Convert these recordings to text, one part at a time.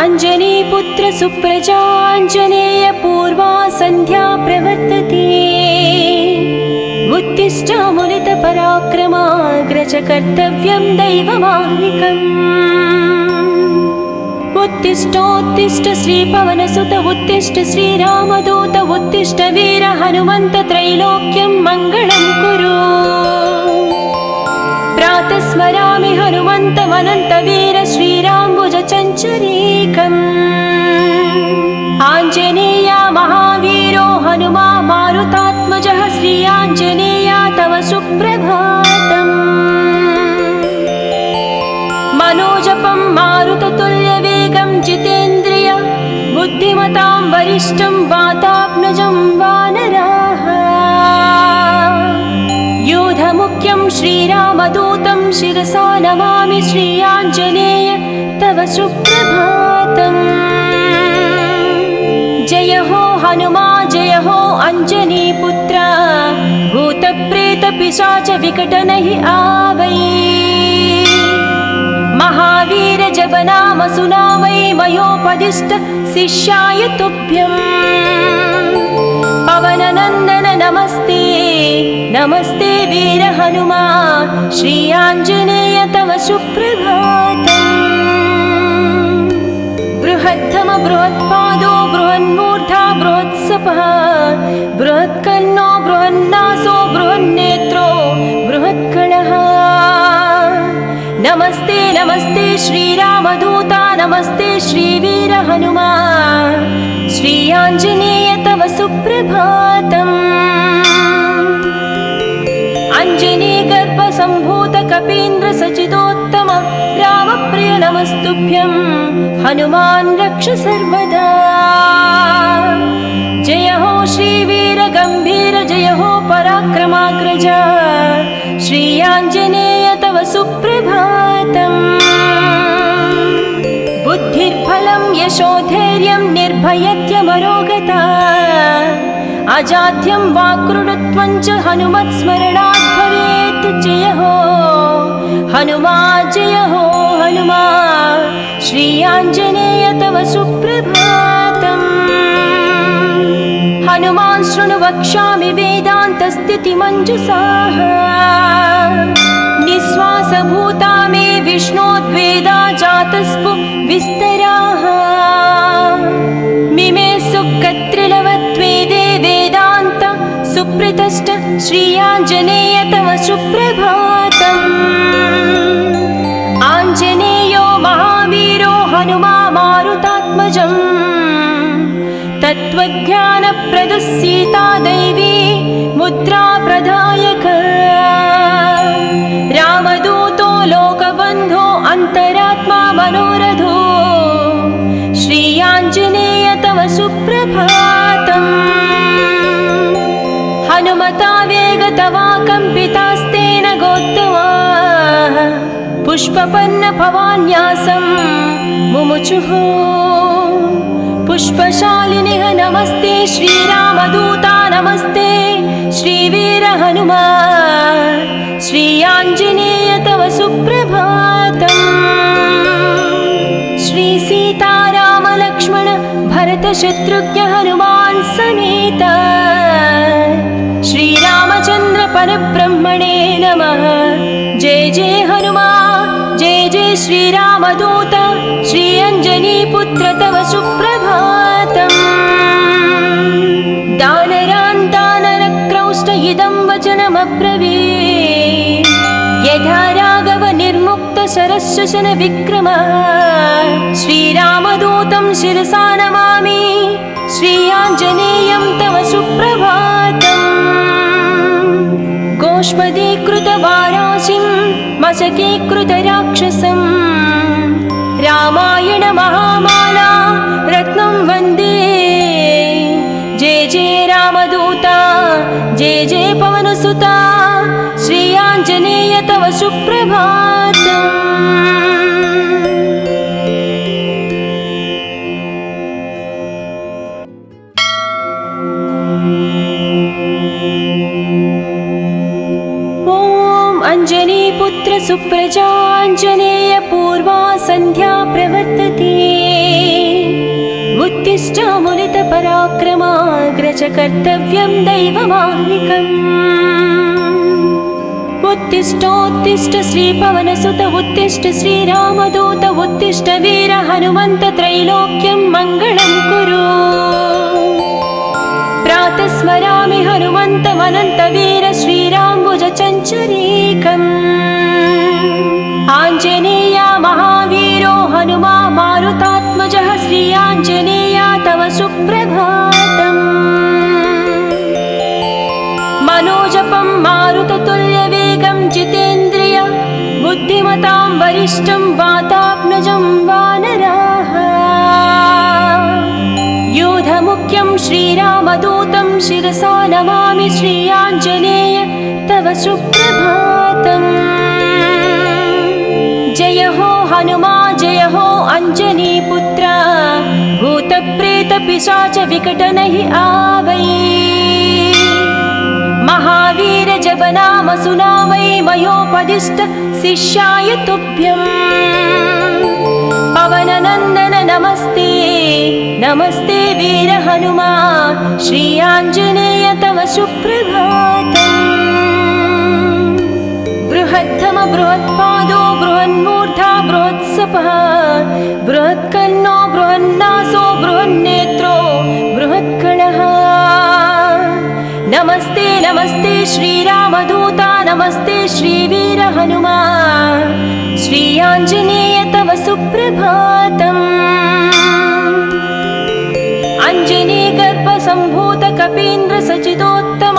अञ्जनीपुत्र सुप्रजाञ्जनेय पूर्वा सन्ध्या प्रवर्तते। उत्तिष्ठ मुनितपराक्रमाग्रज कर्तव्यं दैवमाह्निकम्। उत्तिष्ठोत्तिष्ठ श्रीपवनसुत उत्तिष्ठ श्रीरामदूत उत्तिष्ठ वीर हनुमन्त त्रैलोक्यं मङ्गलं कुरु। प्रातः स्मरामि हनुमन्तमनन्तवीर श्रीराम्बुजचञ्चरीकम्। आञ्जनेया महावीरो हनुमा मारुतात्मजः श्रीयाञ्जनेया तव सुप्रभातम्। मनोजपं मारुततुल्यवेगं जितेन्द्रिय बुद्धिमतां वरिष्ठं वातात्मजं वानराः। योधमुख्यं श्रीरामदूतं शिरसा नमामि श्रीयाञ्जनेय तव सुप्रभातम्। जय हो हनुमा जय हो अञ्जनीपुत्र भूतप्रेतपिशाच विकटनहि आवै। महावीर जप नाम सुनावै मयोपदिष्ट शिष्याय तुभ्यम्। पवननन्दन नमस्ते नमस्ते वीर हनुमा श्रीयाञ्जनेय तव सुप्रभातम्। बृहद्धम बृहत्पादो बृहन्मूर्धा बृहत्सपः बृहत्कर्णो बृहन्नासो बृहन्नेत्रो बृहत्कणः। नमस्ते नमस्ते श्रीरामदूता नमस्ते श्रीवीर हनुमा श्रीयाञ्जनेय तव सुप्रभातम्। अञ्जनीगर्भसम्भूत कपीन्द्र सचिदोत्तम रामप्रिय नमस्तुभ्यं हनुमान् रक्ष सर्वदा। जय हो श्रीवीर गम्भीर जय हो पराक्रमाग्रज श्रीयाञ्जनेय तव सुप्रभातम्। बुद्धिर्बलं यशोधैर्यं निर्भयत्यमरोगता अजाड्यं वाक्कृतत्वं च हनुमत्स्मरणात् भवेत्। जय हो हनुमा जय हो हनुमा श्रीयाञ्जनेय तव सुप्रभातम्। हनुमान् शृणु वक्ष्यामि वेदान्तस्थितिमञ्जुषाः। निःश्वासभूता मे विष्णोद्वेदा जातस्पु विस्तराः। मिमे सुकत्रिलवत्वेदे वेदान्त सुप्रतिष्ठ श्रीयाञ्जनेय तव सुप्रभातम्। आञ्जनेयो महावीरो हनुमा मारुतात्मजम्। तत्त्वज्ञानप्रदः सीता दैवी मुद्रा प्रदायक। रामदूतो लोकबन्धो अन्तरात्मा मनोरथो श्रीयाञ्जनेय तव सुप्रभातम्। हनुमता वेगतवा कम्पितास्तेन गोत्तवाः पुष्पपन्न भवान्यासं मुमुचुः। पुष्पशालिनिः नमस्ते श्रीरामदूता नमस्ते श्रीवीर हनुमा श्रीयाञ्जनेय तव सुप्रभातम्। श्रीसीतारामलक्ष्मण भरतशत्रुघ्न हनुमान् समेत श्रीरामचन्द्र परब्रह्मणे नमः। जय जय हनुमा जय जय श्रीरामदूत श्रीअञ्जनीपुत्र तव सुप्रभातम्। दानरान् दानरक्रौष्ट इदं वचनमब्रवीत्। यथा राघव निर्मुक्त शरशशन विक्रमः श्रीरामदूतं शिरसा नमामि श्रीयाञ्जनेयं तव सुप्रभातम्। गोष्पदीकृतवाराशिं मशकीकृतराक्षसं रामायण महामाला रत्नं वन्दे। जय जय रामदूता जय जय पवनसुता श्रीयाञ्जनेय तव सुप्रभातम्। अञ्जनीपुत्र सुप्रजाञ्जनेय पूर्वा सन्ध्या प्रवर्तते। च कर्तव्यं दैवमाह्निकम् उत्तिष्ठोत्तिष्ठ श्रीपवनसुत उत्तिष्ठ श्रीरामदूत उत्तिष्ठ वीर हनुमन्त त्रैलोक्यं मङ्गलं कुरु प्रातः स्मरामि हनुमन्तमनन्तवीर श्रीराम्बुजचञ्चरीकम् आञ्जनेया महावीरो हनुमा मारुतात्मजः श्री आञ्जनेया तव सुप्रभातम् मनोजपं मारुततुल्यवेगं जितेन्द्रिय बुद्धिमतां वरिष्ठं वातात्मजं वानराः योधमुख्यं श्रीरामदूतं शिरसा नमामि श्री आञ्जनेय तव सुप्रभातम् जय हो हनुमा जय हो अंजनीपुत्र भूतप्रेतपिशाच विकटनहि आवै महावीर जपनाम सुनावै मयोपदिष्ट शिष्याय तुभ्यं पवननन्दन नमस्ते नमस्ते वीर हनुमा श्री आञ्जनेय तव सुप्रभातम् बृहत्तम बृहत्पादो बृहन्मूर्धा बृहत्सपः बृहत्कन्नो बृहन्नासो बृहन्नेत्रो बृहत्कणः नमस्ते नमस्ते श्रीरामदूता नमस्ते श्रीवीर हनुमा श्री आञ्जनेय तव सुप्रभातम् अञ्जनीगर्भसम्भूत कपीन्द्र सचिदोत्तम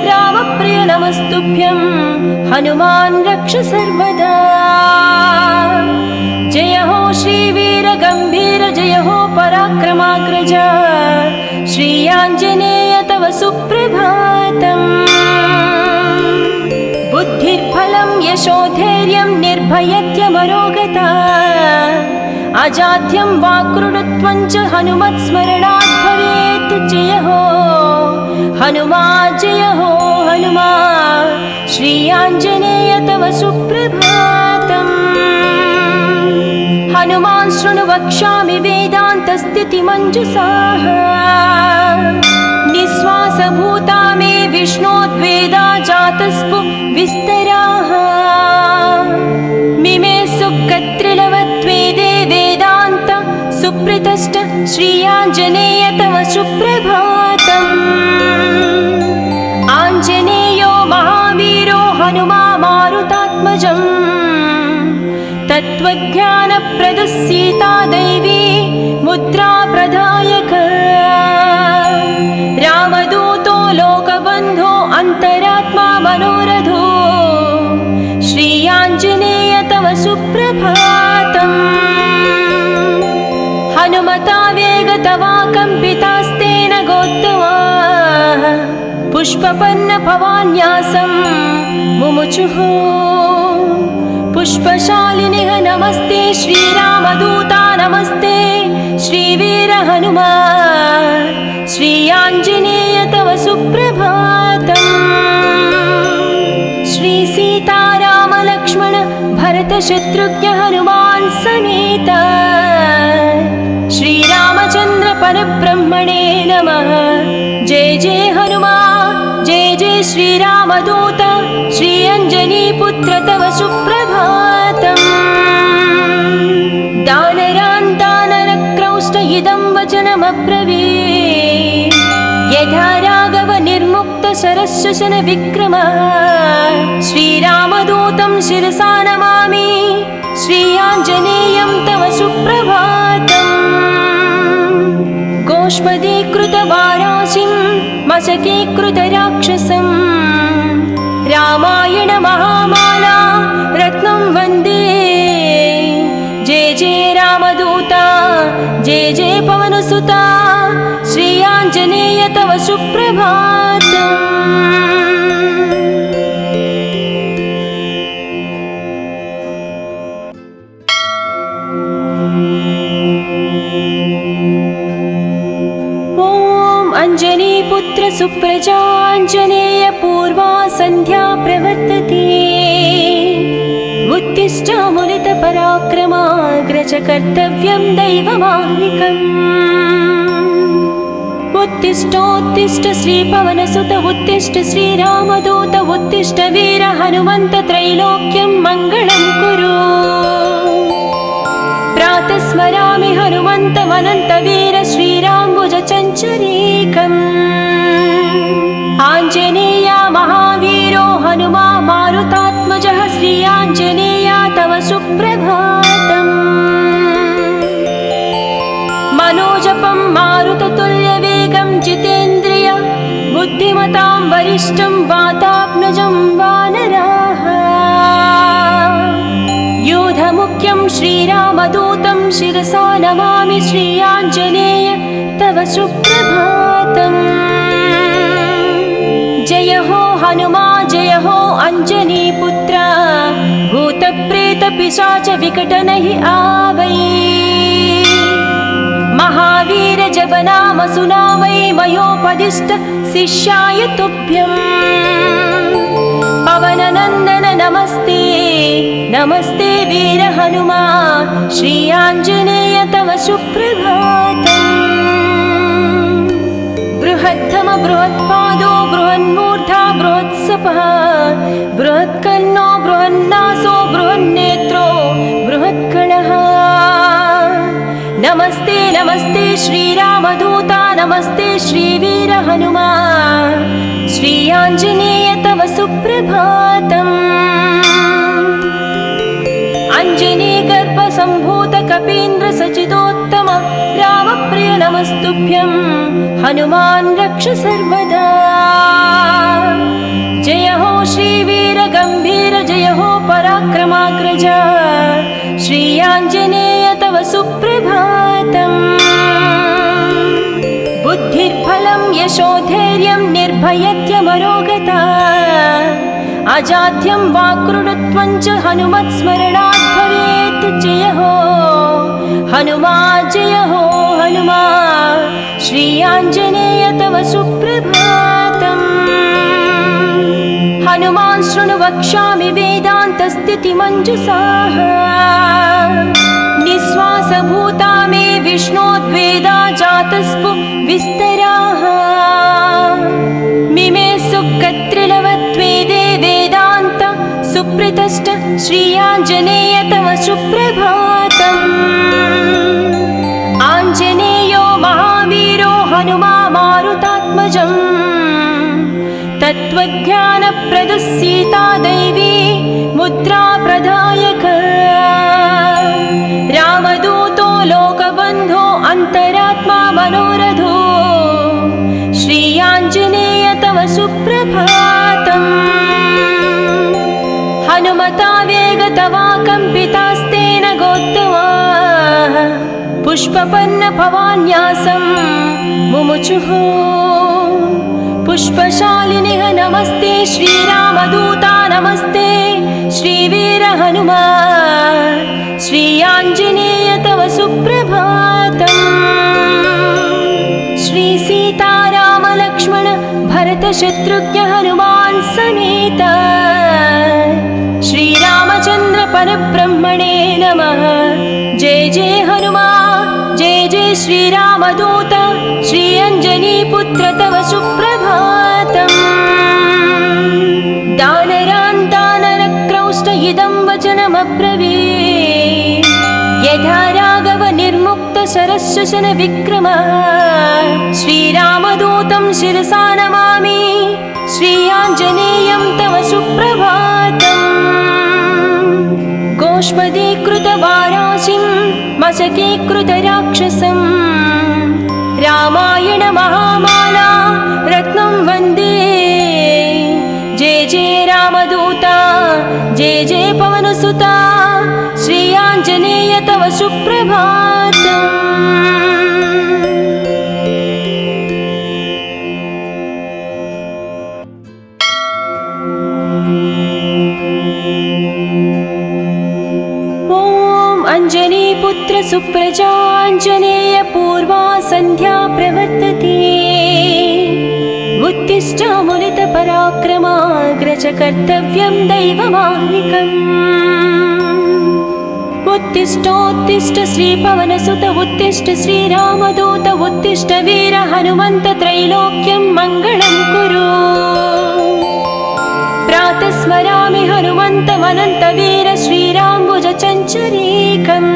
रामप्रिय नमस्तुभ्यं हनुमान् रक्ष सर्वदा जय हो श्रीवीर गम्भीर जय हो पराक्रमाग्रज श्री आञ्जनेय तव सुप्रभातम् बुद्धिर्बलं यशोधैर्यं निर्भयत्यमरोगता अजाड्यं वाक्कृतत्वं च हनुमत्स्मरणात् भवेत् जय हो हनुमा जय हो हनुमा श्री आञ्जनेय तव सुप्रभातम् हनुमान् शृणु वक्ष्यामि वेदान्तस्थितिमञ्जुषाः निःश्वासभूता मे विष्णोद्वेदा जातस्पु विस्तराः मिमे सुकत्रिलवत्वेदे वेदान्त सुप्रतिष्ठ श्री आञ्जनेय तव सुप्रभातम् आञ्जनेयो महावीरो हनुमा मारुतात्मजम् तत्त्वज्ञानप्रदः सीता दैवी मुद्रा प्रदायक रामदूतो लोकबन्धो अन्तरात्मा मनोरथो श्री आञ्जनेय तव सुप्रभातम् हनुमता वेगतवा कम्पितास्तेन गोत्तमाः पुष्पपन्न भवान्यासं मुमुचुः पुष्पशालिनिः नमस्ते श्रीरामदूता नमस्ते श्रीवीर हनुमा श्री आञ्जनेय तव सुप्रभातम् श्री सीताराम लक्ष्मण भरत शत्रुघ्न हनुमान् समेत श्रीरामचन्द्र परब्रह्मणे नमः जय जय हनुमा जय जय श्रीरामदूत श्री अञ्जनीपुत्र तव सुप्रभातम् दानरान् दानरक्रौष्ट इदं वचनमब्रवीत् यथा राघव निर्मुक्त शरशशन विक्रमः श्रीरामदूतं शिरसा नमामि श्री आञ्जनेयं तव सुप्रभातम् गोष्पदीकृतवाराशिं मशकीकृतराक्षसं रामायण महामाला रत्नं वन्दे जय जय रामदूता जय जय पवनसुता श्री आञ्जनेय तव सुप्रभातम् अंजनीपुत्र सुप्रजाञ्जनेय पूर्वा सन्ध्या प्रवर्तते उत्तिष्ठामुनित पराक्रमाग्रज कर्तव्यं दैवमाह्निकम् उत्तिष्ठोत्तिष्ठ श्रीपवनसुत उत्तिष्ठ श्रीरामदूत उत्तिष्ठ वीर हनुमन्त त्रैलोक्यं मङ्गलं कुरु। प्रातः स्मरामि हनुमन्तमनन्तवीर श्रीराम्बुजचञ्चरीकम्। आञ्जनेया महावीरो हनुमा मारुतात्मजः श्री आञ्जनेया तव सुप्रभातम्। मनोजपं मारुततुल्यवेगं जितेन्द्रिय बुद्धिमतां वरिष्ठं वातात्मजं वानराः। योधमुख्यं श्रीरामदूतं शिरसा नमामि श्री आञ्जनेय तव सुप्रभातम्। जय हो हनुमा जय हो अञ्जनीपुत्र भूतप्रेतपिशाच विकटनहि आवै। महावीर जप नाम सुनावै मयोपदिष्ट शिष्याय तुभ्यम्। पवननन्दन नमस्ते नमस्ते वीर हनुमा श्री आञ्जनेय तव सुप्रभातम्। बृहद्धम बृहत्पादो बृहन्मूर्धा बृहत्सपः बृहत्कर्णो बृहन्नासो बृहन्नेत्रो बृहत्कणः। नमस्ते नमस्ते श्रीरामदूता नमस्ते श्रीवीर हनुमा श्री आञ्जनेय तव सुप्रभातम्। अञ्जनीगर्भसम्भूत कपीन्द्र सचिदोत्तम रामप्रिय नमस्तुभ्यं हनुमान् रक्ष सर्वदा। जय हो श्रीवीर गम्भीर जय हो पराक्रमाग्रज श्री आञ्जनेय तव सुप्रभातम्। बुद्धिर्बलं यशोधैर्यं निर्भयत्यमरोगता अजाड्यं वाक्कृतत्वं च हनुमत्स्मरणात् भवेत्। जय हो हनुमा जय हो हनुमा श्री आञ्जनेय तव सुप्रभातम्। हनुमान् शृणु वक्ष्यामि वेदान्तस्थितिमञ्जुषाः। निःश्वासभूता मे विष्णोद्वेदा जातस्पु विस्तराः। मिमे सुकत्रिलवत्वेदे वेदान्त सुप्रतिष्ठ श्री आञ्जनेय तव सुप्रभातम्। आञ्जनेयो महावीरो हनुमा मारुतात्मजम्। तत्त्वज्ञानप्रदः सीता दैवी मुद्रा प्रदायक। रामदूतो लोकबन्धो अन्तरात्मा मनोरथो श्री आञ्जनेय तव सुप्रभातम्। हनुमता वेगतवा कम्पितास्तेन गोत्तमा पुष्पपन्न भवान्यासं मुमुचुः। पुष्पशालिनिः नमस्ते श्रीरामदूता नमस्ते श्रीवीर हनुमा श्री आञ्जनेय तव सुप्रभातम्। श्री सीताराम लक्ष्मण भरत शत्रुघ्न हनुमान् समेत श्रीरामचन्द्र परब्रह्मणे नमः। जय जय हनुमा जय जय श्रीरामदूत श्री अञ्जनीपुत्र तव सुप्रभातम्। दानरान् दानरक्रौष्ट इदं वचनमब्रवीत्। यथा राघव निर्मुक्त शरशशन विक्रमः श्रीरामदूतं शिरसा नमामि श्री आञ्जनेयं तव सुप्रभातम्। गोष्पदीकृतवाराशिं मशकीकृतराक्षसं रामायण महामाला रत्नं वन्दे। जय जय रामदूता जय जय पवनसुता श्री आञ्जनेय तव सुप्रभातम्। अञ्जनीपुत्र सुप्रजाञ्जनेय पूर्वा सन्ध्या प्रवर्तते। उत्तिष्ठामुनितपराक्रमाग्रज कर्तव्यं दैवमाह्निकम्। उत्तिष्ठोत्तिष्ठ श्रीपवनसुत उत्तिष्ठ श्रीरामदूत उत्तिष्ठ वीर हनुमन्त त्रैलोक्यं मङ्गलं कुरु। प्रातः स्मरामि हनुमन्तमनन्तवीर श्रीराम्बुजचञ्चरीकम्।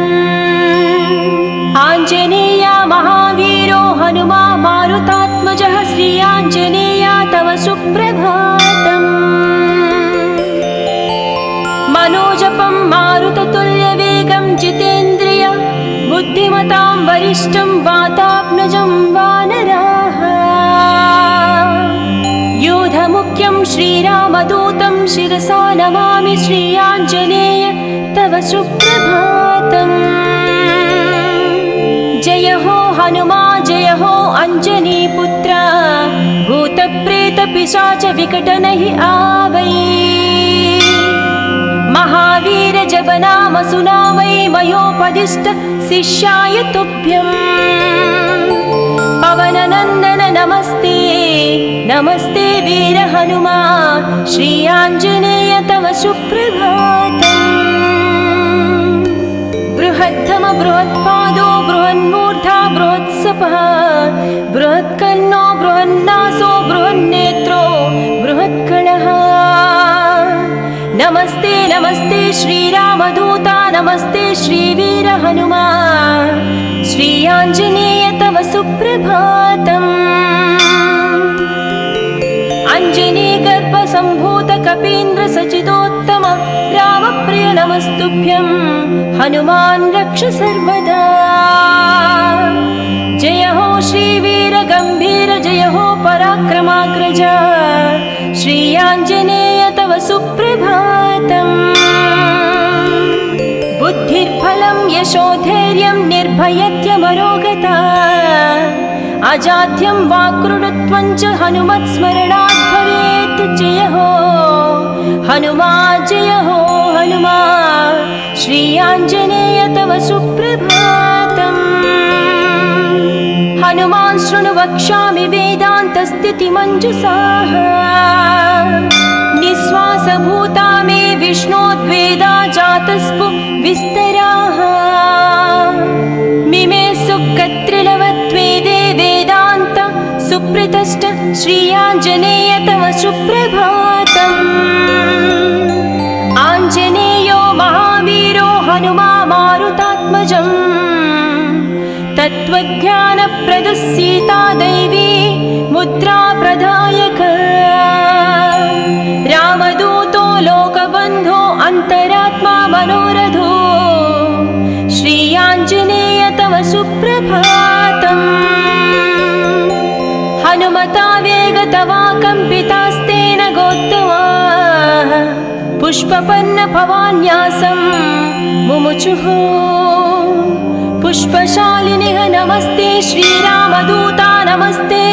आञ्जनेया महावीरो हनुमा मारुतात्मजः श्री आञ्जनेया तव सुप्रभातम्। मनोजपं मारुततुल्यवेगं जितेन्द्रिय बुद्धिमतां वरिष्ठं वातात्मजं वानराः। योधमुख्यं श्रीरामदूतं शिरसा नमामि श्री आञ्जनेय तव सुप्रभातम्। जय हो हनुमा जय हो अञ्जनीपुत्र भूतप्रेतपिशाच विकटनहि आवै। महावीर जपनाम सुनामै मयोपदिष्ट शिष्याय तुभ्यम्। पवननन्दन नमस्ते नमस्ते वीर हनुमा श्री आञ्जनेय तव सुप्रभातम्। बृहद्धम बृहत्पादो बृहन्मूर्धा बृहत्सपः बृहत्कर्णो बृहन्नासो बृहन्नेत्रो बृहत्कणः। नमस्ते नमस्ते श्रीरामदूता नमस्ते श्रीवीर हनुमा श्री आञ्जनेय तव सुप्रभातम्। अञ्जनीगर्भसम्भूत कपीन्द्र सचिदोत्तम रामप्रिय नमस्तुभ्यं हनुमान् रक्ष सर्वदा। जय हो श्रीवीर गम्भीर जय हो पराक्रमाग्रज श्री आञ्जनेय तव सुप्रभातम्। बुद्धिर्बलं यशोधैर्यं निर्भयत्यमरोगता अजाड्यं वाक्कृतत्वं च हनुमत्स्मरणात् भवेत्। जय हो हनुमा जय हो हनुमा श्री आञ्जनेय तव सुप्रभातम्। हनुमान् शृणु वक्ष्यामि वेदान्तस्थितिमञ्जुषाः। निःश्वासभूता मे विष्णोद्वेदा जातस्पु विस्तराः। मिमे सुकत्रिलवत्वेदे वेदान्त सुप्रतिष्ठ श्री आञ्जनेय तव सुप्रभातम्। आञ्जनेयो महावीरो हनुमा मारुतात्मजम्। तत्त्वज्ञानप्रदः सीता दैवी मुद्रा प्रदायक। रामदूतो लोकबन्धो अन्तरात्मा मनोरथो श्री आञ्जनेय तव सुप्रभातम्। हनुमता वेगतवा कम्पितास्तेन गोत्तमाः पुष्पपन्न भवान्यासं मुमुचुः। पुष्पशालिनिः नमस्ते श्रीरामदूता नमस्ते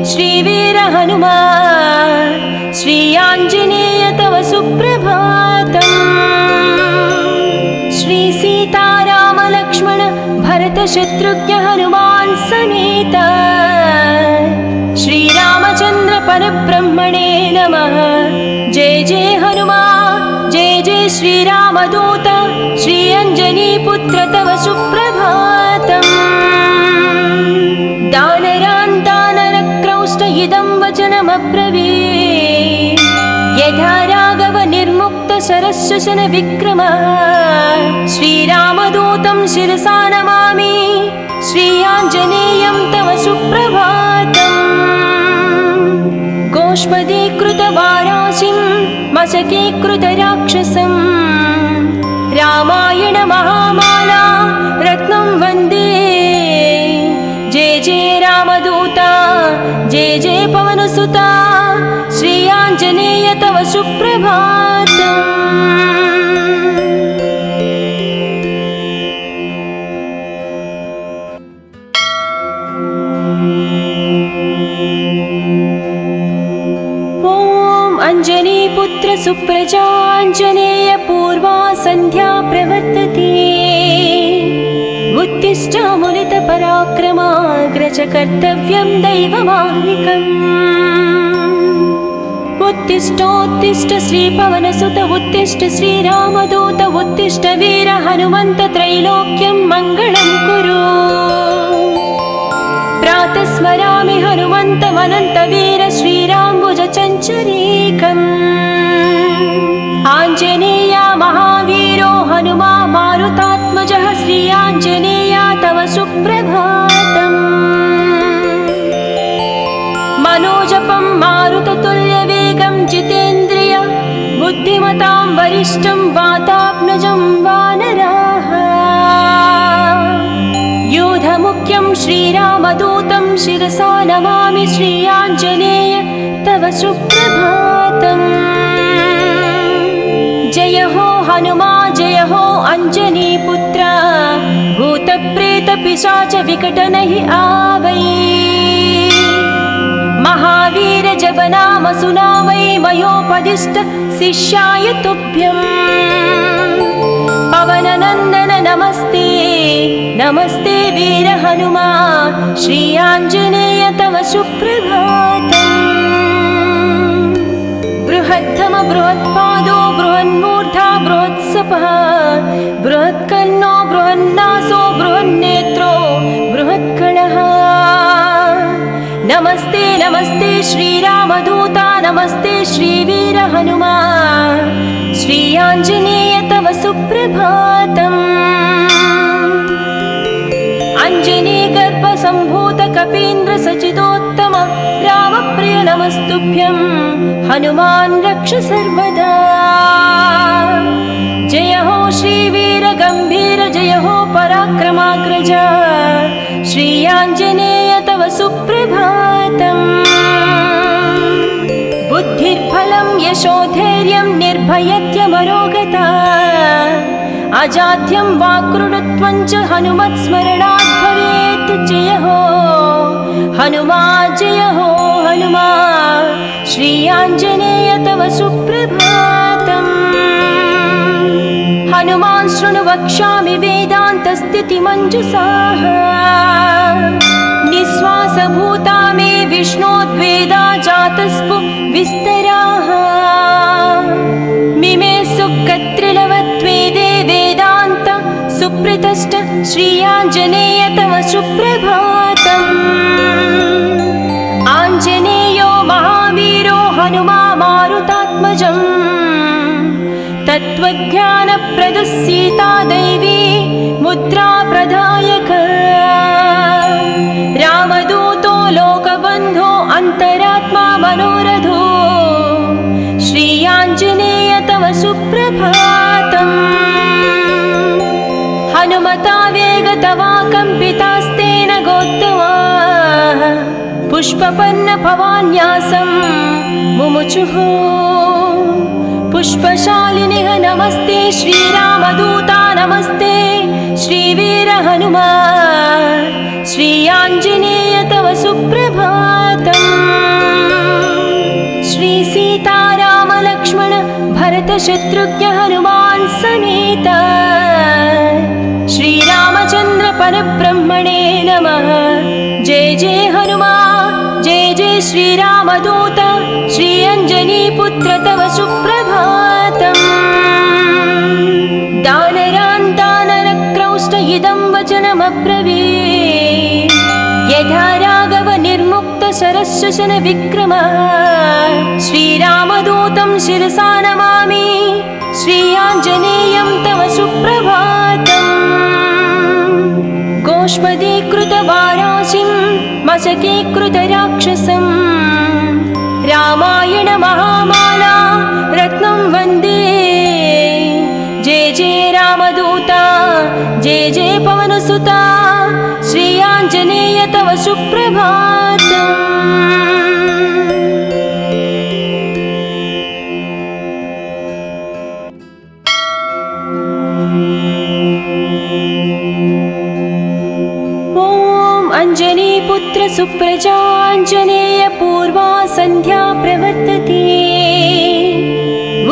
श्रीवीर हनुमा श्री आञ्जनेय तव सुप्रभातम्। श्री सीताराम लक्ष्मण भरत शत्रुघ्न हनुमान् समेत श्रीरामचन्द्र परब्रह्मणे नमः। जय जय हनुमा जय जय श्रीरामदूत श्री अञ्जनीपुत्र तव सुप्रभातम्। दानरान् दानरक्रौष्ट इदं वचनमब्रवीत्। यथा राघव निर्मुक्त शरशशन विक्रमः श्रीरामदूतं शिरसा नमामि श्री आञ्जनेयं तव सुप्रभातम्। गोष्पदीकृतवाराशिं मशकीकृतराक्षसं रामायण महामाला रत्नं वन्दे। जय जय रामदूता जय जय पवनसुता श्री आञ्जनेय तव सुप्रभातम्। अञ्जनीपुत्र सुप्रजाञ्जनेय पूर्वा सन्ध्या प्रवर्तते। उत्तिष्ठामुनितपराक्रमाग्रज कर्तव्यं दैवमाह्निकम्। उत्तिष्ठोत्तिष्ठ श्रीपवनसुत उत्तिष्ठ श्रीरामदूत उत्तिष्ठ वीर हनुमन्त त्रैलोक्यं मङ्गलं कुरु। प्रातः स्मरामि हनुमन्तमनन्तवीर श्रीराम्बुजचञ्चरीकम्। आञ्जनेया महावीरो हनुमा मारुतात्मजः श्री आञ्जनेया तव सुप्रभातम्। मनोजपं मारुततुल्यवेगं जितेन्द्रिय बुद्धिमतां वरिष्ठं वातात्मजं वानराः। यूधमुख्यं श्रीरामदूतं शिरसा नमामि श्री आञ्जनेय तव सुप्रभातम्। जय हो हनुमा जय हो अञ्जनीपुत्र भूतप्रेतपिशाच विकटनहि आवै। महावीर जपनाम सुनावै मयोपदिष्ट शिष्याय तुभ्यम्। पवननन्दन नमस्ते नमस्ते वीर हनुमा श्री आञ्जनेय तव सुप्रभातम्। बृहत्तम बृहत्पादो बृहन्मूर्धा बृहत्सपः बृहत्कर्णो बृहन्नासो बृहन्नेत्रो बृहत्कणः। नमस्ते नमस्ते श्रीरामदूता नमस्ते श्रीवीर हनुमा श्री आञ्जनेय तव सुप्रभातम्। अञ्जनीगर्भसम्भूत कपीन्द्र सचिदोत्तम रामप्रिय नमस्तुभ्यं हनुमान् रक्ष सर्वदा। जय हो श्रीवीर गम्भीर जय हो पराक्रमाग्रज श्री आञ्जनेय तव सुप्रभातम्। बुद्धिर्बलं यशोधैर्यं निर्भयत्यमरोगता अजाड्यं वाक्कृतत्वं च हनुमत्स्मरणात् भवेत्। जय हो हनुमा जय हो हनुमा श्री आञ्जनेय तव सुप्रभातम्। हनुमान् शृणु वक्ष्यामि वेदान्तस्थितिमञ्जुषाः निःश्वासभूता मे विष्णोद्वेदा जातस्पु विस्तराः। मिमे सुकत्रिलवत्वेदे वेदान्त सुप्रतिष्ठ श्री आञ्जनेय तव सुप्रभातम्। आञ्जनेयो महावीरो हनुमा मारुतात्मजम् तत्त्वज्ञानप्रदः सीता दैवी मुद्रा प्रदायक। रामदूतो लोकबन्धो अन्तरात्मा मनोरथो श्री आञ्जनेय तव सुप्रभातम्। हनुमता वेगतवा कम्पितास्तेन गोत्तमाः पुष्पपन्न भवान्यासं मुमुचुः। पुष्पशालिनिः नमस्ते श्रीरामदूता नमस्ते श्रीवीर हनुमा श्री आञ्जनेय तव सुप्रभातम्। श्री सीताराम लक्ष्मण भरत शत्रुघ्न हनुमान् समेत श्रीरामचन्द्र परब्रह्मणे नमः। जय जय हनुमा जय जय श्रीरामदूत श्री अञ्जनीपुत्र तव सुप्रभातम्। दानरान् दानरक्रौष्ट इदं वचनमब्रवीत् यथा राघव निर्मुक्त शरशशन विक्रमः। श्रीरामदूतं शिरसा नमामि श्री आञ्जनेयं तव सुप्रभातम्। गोष्पदीकृतवाराशिं मशकीकृतराक्षसं रामायण महामाला रत्नं वन्दे। जय जय रामदूता जय जय पवनसुता श्री आञ्जनेय तव सुप्रभातम्। अञ्जनीपुत्र सुप्रजाञ्जनेय पूर्वा सन्ध्या प्रवर्तते।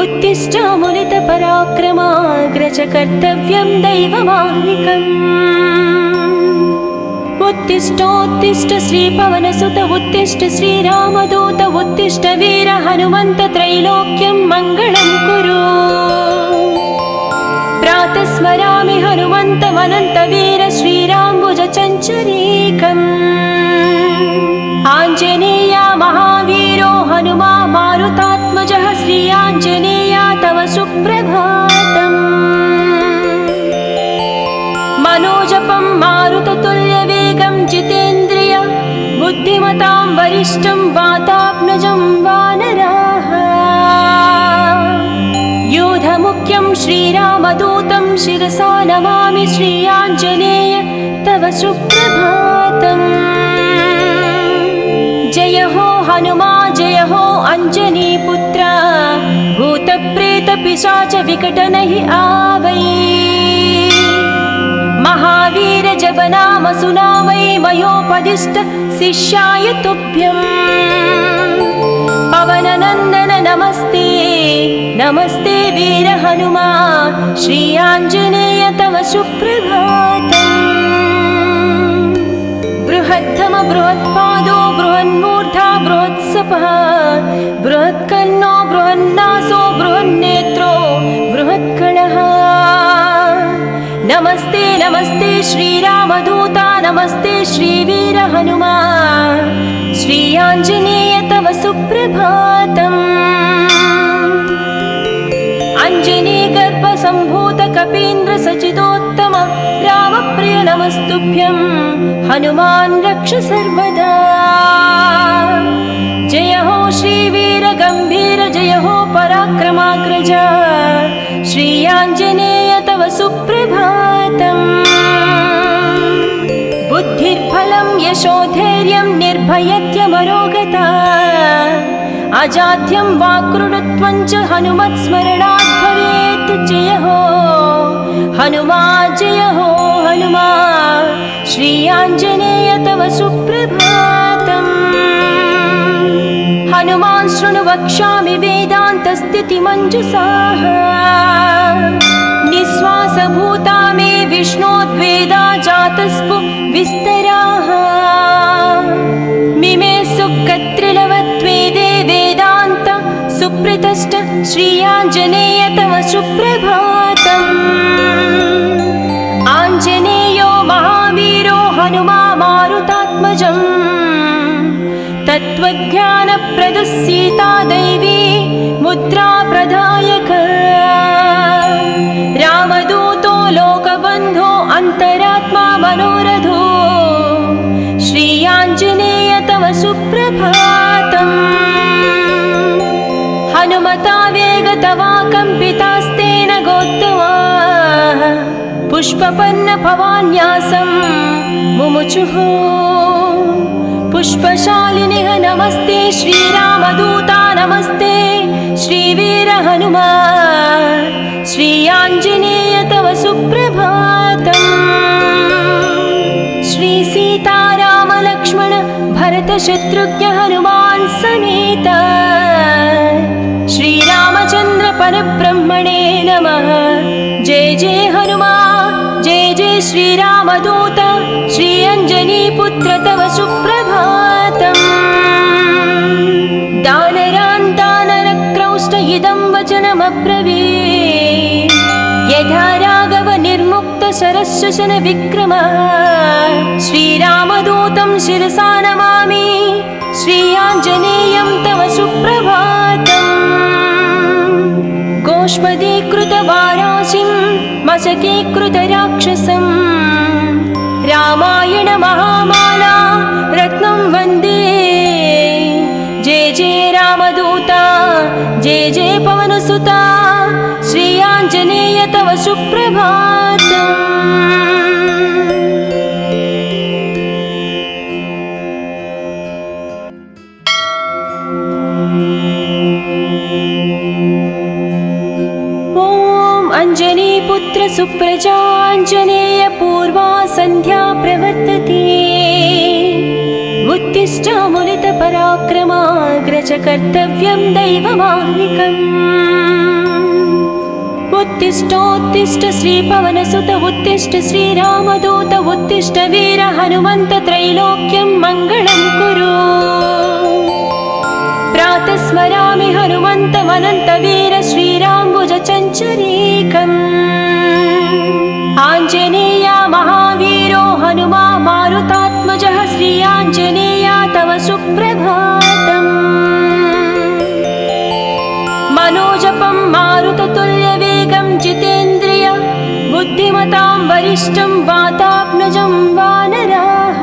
उत्तिष्ठामुलितपराक्रमाग्रज कर्तव्यं दैवमाह्निकम्। उत्तिष्ठोत्तिष्ठ श्रीपवनसुत उत्तिष्ठ श्रीरामदूत उत्तिष्ठ वीर हनुमन्त त्रैलोक्यं मङ्गलं कुरु। प्रातः स्मरामि हनुमन्तमनन्तवीर श्रीराम्बुजचञ्चरीकम्। आञ्जनेया महावीरो हनुमा मारुतात्मजः श्री आञ्जनेया तव सुप्रभातम्। मनोजपं मारुततुल्यवेगं जितेन्द्रिय बुद्धिमतां वरिष्ठं वातात्मजं वानराः। योधमुख्यं श्रीरामदूतं शिरसा नमामि श्री आञ्जनेय तव सुप्रभातम्। जय हो हनुमा जय हो अञ्जनीपुत्र भूतप्रेतपिशाच विकटनहि आवै। महावीर जपनाम सुनामै मयोपदिष्ट शिष्याय तुभ्यम्। पवननन्दन नमस्ते नमस्ते वीर हनुमा श्री आञ्जनेय तव सुप्रभातम्। बृहत्तम बृहत्पादो बृहन्मूर्धा बृहत्सपः बृहत्कर्णो बृहन्नासो बृहन्नेत्रो बृहत्कणः। नमस्ते नमस्ते श्रीरामदूता नमस्ते श्रीवीर हनुमा श्री आञ्जनेय तव सुप्रभातम्। अञ्जनीगर्भसम्भूत कपीन्द्र सचिदोत्तम रामप्रिय नमस्तुभ्यं हनुमान् रक्ष सर्वदा। जय हो श्रीवीर गम्भीर जय हो पराक्रमाग्रज श्री आञ्जनेय तव सुप्रभातम्। बुद्धिर्बलं यशोधैर्यं निर्भयत्यमरोगता अजाड्यं वाक्कृतत्वं च हनुमत्स्मरणात् भवेत्। जय हो हनुमा जय हो हनुमा श्री आञ्जनेय तव सुप्रभातम्। हनुमान् शृणु वक्ष्यामि वेदान्तस्थितिमञ्जुषाः। निःश्वासभूता मे विष्णोद्वेदा जातस्पु विस्तराः। मिमे सुकत्रिलवत्वेदे वेदान्त सुप्रतिष्ठ श्री आञ्जनेय तव सुप्रभातम्। आञ्जनेयो महावीरो हनुमा मारुतात्मजम्। तत्त्वज्ञानप्रदः सीता दैवी मुद्रा प्रदायक। रामदूतो लोकबन्धो अन्तरात्मा मनोरथो श्री आञ्जनेय तव सुप्रभातम्। हनुमता वेगतवा कम्पितास्तेन गोत्तमाः पुष्पपन्न भवान्यासं मुमुचुः। पुष्पशालिनिः नमस्ते श्रीरामदूता नमस्ते श्रीवीर हनुमा श्री आञ्जनेय तव सुप्रभातम्। श्री सीताराम लक्ष्मण भरत शत्रुघ्न हनुमान् समेत श्रीरामचन्द्र परब्रह्मणे नमः। जय जय हनुमा जय जय श्रीरामदूत श्री अञ्जनीपुत्र तव सुप्रभातम्। दानरान् दानरक्रौष्ट इदं वचनमब्रवीत्। यथा राघव निर्मुक्त शरशशन विक्रम श्रीरामदूतं शिरसा नमामि श्री आञ्जनेयं तव सुप्रभातम्। गोष्पदीकृतवाराशिं मशकीकृतराक्षसं रामायण महामाला रत्नं वन्दे। जय जय रामदूता जय जय पवनसुता श्री आञ्जनेय तव सुप्रभातम्। अञ्जनीपुत्र सुप्रजाञ्जनेय पूर्वा सन्ध्या प्रवर्तते। उत्तिष्ठ मुनितपराक्रमाग्रज कर्तव्यं दैवमाह्निकम्। उत्तिष्ठोत्तिष्ठ श्रीपवनसुत उत्तिष्ठ श्रीरामदूत उत्तिष्ठ वीर हनुमन्त त्रैलोक्यं मङ्गलं कुरु। प्रातः स्मरामि हनुमन्तमनन्तवीर श्रीराम्बुजचञ्चरीकम्। आञ्जनेया महावीरो हनुमा मारुतात्मजः श्रीयाञ्जनेया तव सुप्रभातम्। मनोजपं मारुततुल्यवेगं जितेन्द्रिय बुद्धिमतां वरिष्ठं वातात्मजं वानराः।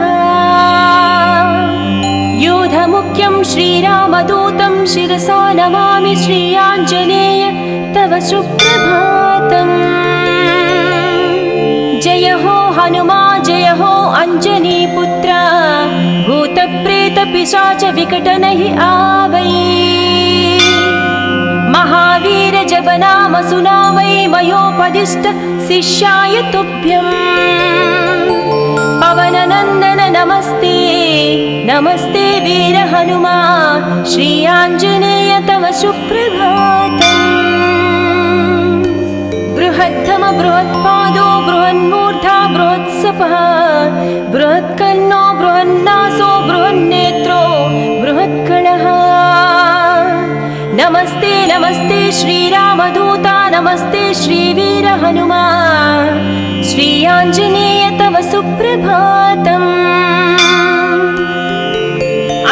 योधमुख्यं श्रीरामदूतं शिरसा नमामि श्रीयाञ्जनेय तव सुप्रभातम्। जय हो हनुमा जय हो अञ्जनीपुत्र भूतप्रेतपिशाच विकटनहि आवै। महावीर जप नाम सुनावै मयोपदिष्ट शिष्याय तुभ्यम्। पवननन्दन नमस्ते नमस्ते वीर हनुमा श्रीयाञ्जनेय तव सुप्रभातम्। बृहद्धम बृहत्पादो बृहन्मूर्धा बृहत्सपः बृहत्कर्णो बृहन्नासो बृहन्नेत्रो बृहत्कणः। नमस्ते नमस्ते श्रीरामदूता नमस्ते श्रीवीर हनुमा श्रीयाञ्जनेय तव सुप्रभातम्।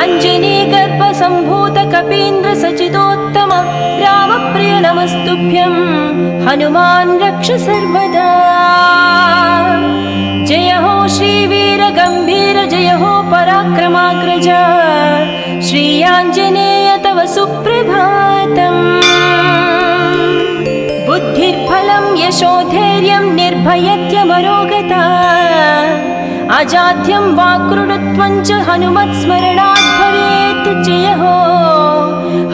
अञ्जनीगर्भसम्भूत कपीन्द्र सचिदोत्तम रामप्रिय नमस्तुभ्यं हनुमान् रक्ष सर्वदा। जय हो श्रीवीर गम्भीर जय हो पराक्रमाग्रज श्रीयाञ्जनेय तव सुप्रभातम्। बुद्धिर्बलं यशोधैर्यं निर्भयत्यमरोगता अजाड्यं वाक्कृतत्वं च हनुमत्स्मरणात् भवेत्। जय हो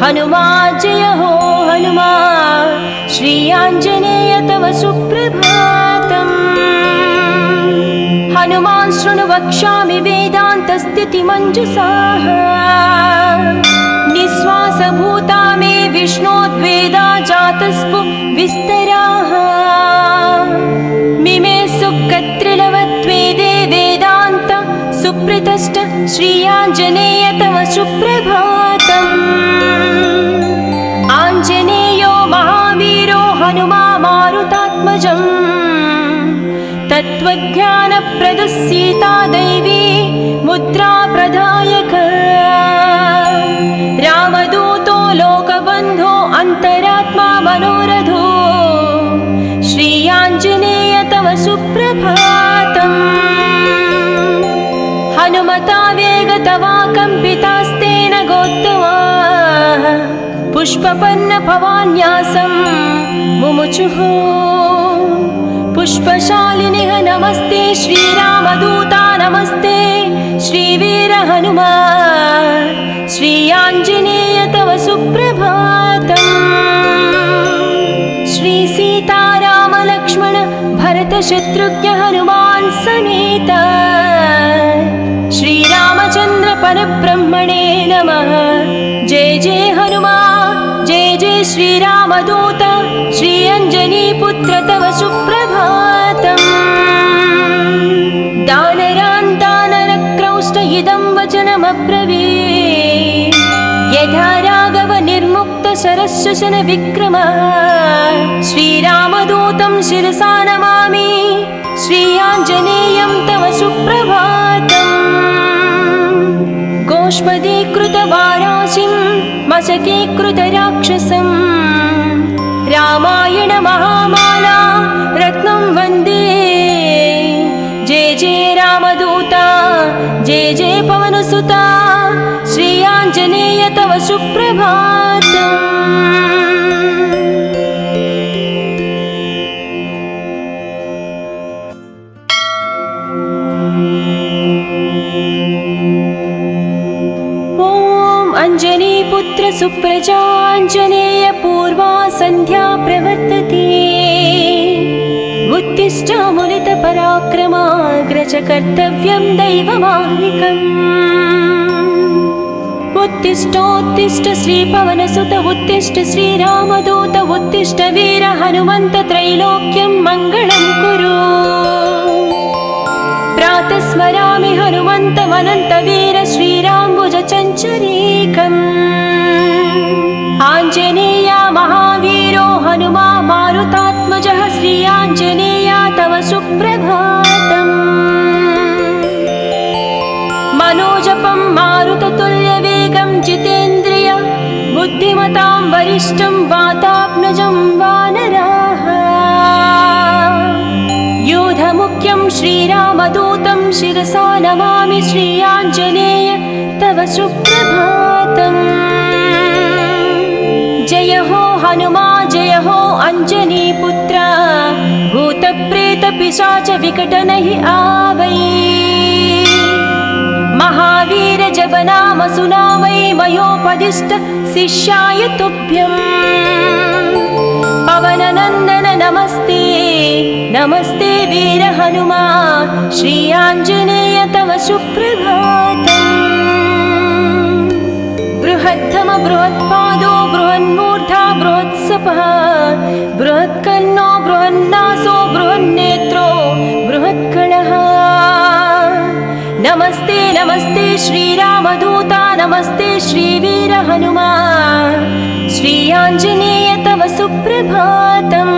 हनुमा जय हो हनुमा श्रीयाञ्जनेय तव सुप्रभातम्। हनुमान् शृणु वक्ष्यामि वेदान्तस्थितिमञ्जुषाः निःश्वासभूता मे विष्णोद्वेदा जातस्पु विस्तराः। मिमे सुकत्रिलवत्वेदे वेदान्त सुप्रतिष्ठ श्रीयाञ्जनेय तव सुप्रभातम्। आञ्जनेयो महावीरो हनुमा मारुतात्मजम् तत्त्वज्ञानप्रदः सीता दैवी मुद्रा प्रदायक। रामदूतो लोकबन्धो अन्तरात्मा मनोरथो श्रीयाञ्जनेय तव सुप्रभातम्। हनुमता वेगतवा कम्पितास्तेन गोत्तमाः पुष्पपन्न भवान्यासं मुमुचुः। पुष्पशालिनिः नमस्ते श्रीरामदूता नमस्ते श्रीवीर हनुमा श्रीयाञ्जनेय तव सुप्रभातम्। श्रीसीतारामलक्ष्मण भरतशत्रुघ्न हनुमान् समेत श्रीरामचन्द्र परब्रह्मणे नमः। जय जय हनुमा जय जय श्रीरामदूत श्रीअञ्जनीपुत्र तव सुप्रभातम्। दानरान् दानरक्रौष्ट इदं वचनमब्रवीत् यथा राघव निर्मुक्त शरशशन विक्रमः। श्रीरामदूतं शिरसा नमामि श्रीयाञ्जनेयं तव सुप्रभातम्। गोष्पदीकृतवाराशिं मशकीकृतराक्षसं रामायण महामाला रत्नं वन्दे। जय जय रामदूता जय जय पवनसुता श्रीयाञ्जनेय तव सुप्रभातम्। अञ्जनीपुत्र सुप्रजाञ्जनेय पूर्वा सन्ध्या प्रवर्तते। उत्तिष्ठ मुनितपराक्रमाग्रज कर्तव्यं दैवमाह्निकम्। उत्तिष्ठोत्तिष्ठ श्रीपवनसुत उत्तिष्ठ श्रीरामदूत उत्तिष्ठ वीर हनुमन्त त्रैलोक्यं मङ्गलं कुरु। प्रातः स्मरामि हनुमन्तमनन्तवीर श्रीराम्बुजचञ्चरीकम्। आञ्जनेया महावीरो हनुमा मारुतात्मजः श्री आञ्जनेया तव सुप्रभातम्। मनोजपं मारुततुल्यवेगं जितेन्द्रिय बुद्धिमतां वरिष्ठं वातात्मजं वानराः। योधमुख्यं श्रीरामदूतं शिरसा नमामि श्री आञ्जनेय तव सुप्रभातम्। जय हो हनुमा जय हो अञ्जनीपुत्र भूतप्रेतपिशाच विकटनहि आवै। महावीर जप नाम सुनावै मयोपदिष्ट शिष्याय तुभ्यम्। पवननन्दन नमस्ते नमस्ते वीर हनुमा श्री आञ्जनेय तव सुप्रभातम्। बृहद्धम बृहत्पादो बृहन्मूर्धा बृहत्सपः बृहत्कर्णो बृहन्नासो बृहन्नेत्रो बृहत्कणः। नमस्ते नमस्ते श्रीरामदूता नमस्ते श्रीवीर हनुमा श्री आञ्जनेय तव सुप्रभातम्।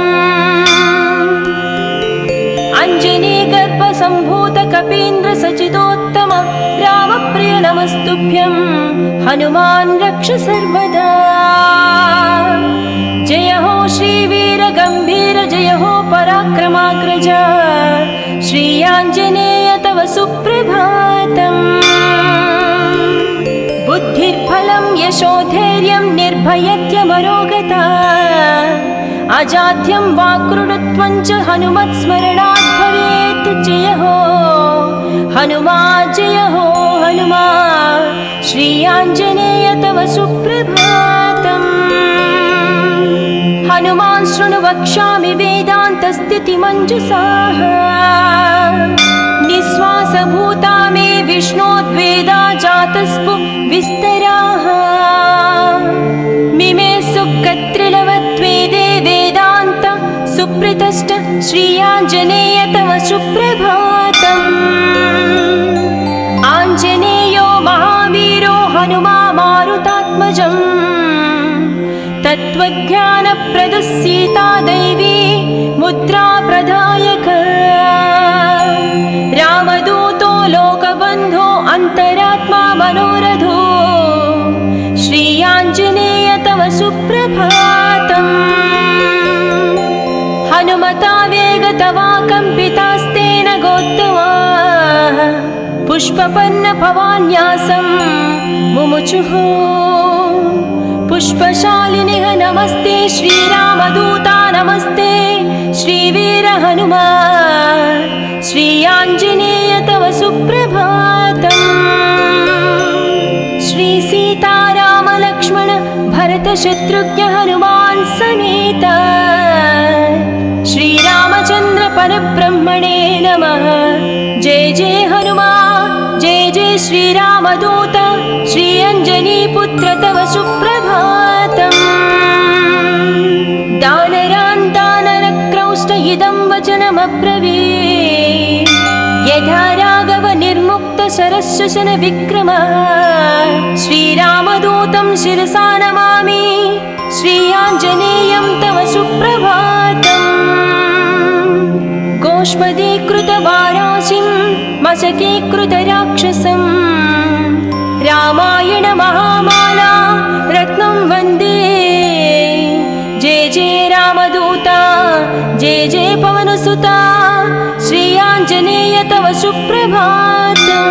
अञ्जनीगर्भसम्भूत कपीन्द्र सचिदोत्तम रामप्रिय नमस्तुभ्यं हनुमान् रक्ष सर्वदा। जय हो श्रीवीर गम्भीर जय हो पराक्रमाग्रज श्री आञ्जनेय तव सुप्रभातम्। बुद्धिर्बलं यशोधैर्यं निर्भयत्यमरोगता अजाड्यं वाक्कृतत्वं च हनुमत्स्मरणात् भवेत्। जय हो हनुमा जय हो हनुमा श्री आञ्जनेय तव सुप्रभातम्। हनुमान् शृणु वक्ष्यामि वेदान्तस्थितिमञ्जुषाः निःश्वासभूता मे विष्णोद्वेदा जातस्पु विस्तराः। मिमे सुकत्रिलवत्वेदे वेदान्त सुप्रतिष्ठ श्री आञ्जनेय तव सुप्रभातम्। आञ्जनेयो महावीरो हनुमा मारुतात्मजम् तत्त्वज्ञानप्रदः सीता दैवी मुद्रा प्रदायक। रामदूतो लोकबन्धो अन्तरात्मा मनोरथो श्री आञ्जनेय तव सुप्रभातम्। हनुमता वेगतवा कम्पितास्तेन गोत्तमा पुष्पपन्न भवान्यासं मुमुचुः। पुष्पशालिनिः नमस्ते श्रीरामदूता नमस्ते श्रीवीर हनुमा श्री आञ्जनेय तव सुप्रभातम्। श्री सीताराम लक्ष्मण भरत शत्रुघ्न हनुमान् समेत श्रीरामचन्द्र परब्रह्मणे नमः। जय जय हनुमा जय जय श्रीरामदूत श्री अञ्जनीपुत्र तव सुप्रभातम्। दानरान् दानरक्रौष्ट इदं वचनमब्रवीत् यथा राघव निर्मुक्त शरशशन विक्रमः। श्रीरामदूतं शिरसा नमामि श्री आञ्जनेयं तव सुप्रभातम्। गोष्पदीकृतवाराशिं मशकीकृतराक्षसं रामायण महामाला रत्नं वन्दे। जय जय रामदूता जय जय पवनसुता श्री आञ्जनेय तव सुप्रभातम्।